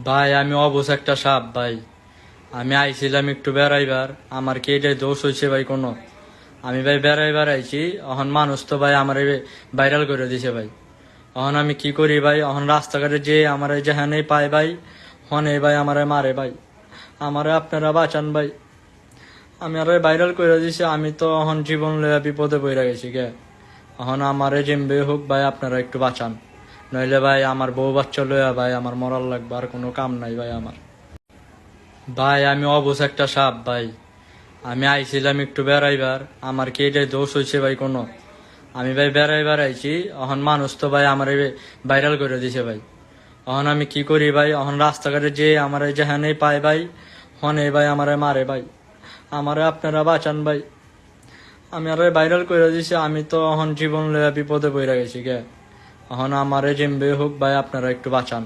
ভাই আমি অবুঝ একটা সাপ ভাই। আমি আইছিলাম একটু বেড়াইবার, আমার কি এটাই দোষ হয়েছে ভাই কোনো? আমি ভাই বেড়াইবার আইছি, এখন মানুষ তো ভাই আমার ভাইরাল করে দিছে ভাই। এখন আমি কি করি ভাই? এখন রাস্তাঘাটে যে আমার যেখানেই পাই ভাই, হনে ভাই আমারে মারে ভাই। আমারে আপনারা বাঁচান ভাই। আমি আরে ভাইরাল করে দিছি, আমি তো এখন জীবন লইয়া বিপদে পড়ে গেছি গে। এখন আমারে যেমবে হোক ভাই আপনারা একটু বাঁচান, নইলে ভাই আমার বউ বাচ্চা লইয়া ভাই আমার মরাল লাগবে, আর কোনো কাম নাই ভাই আমার। ভাই আমি অবুঝ একটা সাপ ভাই। আমি আইছিলাম একটু বেড়াইবার, আমার কি এটাই দোষ হয়েছে ভাই কোনো? আমি ভাই বেড়াইবার আইছি, এখন মানুষ তো ভাই আমার ভাইরাল করে দিছে ভাই। এখন আমি কি করি ভাই? এখন রাস্তাঘাটে যে আমার যেখানেই পাই ভাই, হনে ভাই আমারে মারে ভাই। আমারে আপনারা বাঁচান ভাই। আমি আরে ভাইরাল করে দিছি, আমি তো এখন জীবন লইয়া বিপদে পড়ে গেছি গে। এখন আমারে যেমবে হোক ভাই আপনারা একটু বাঁচান।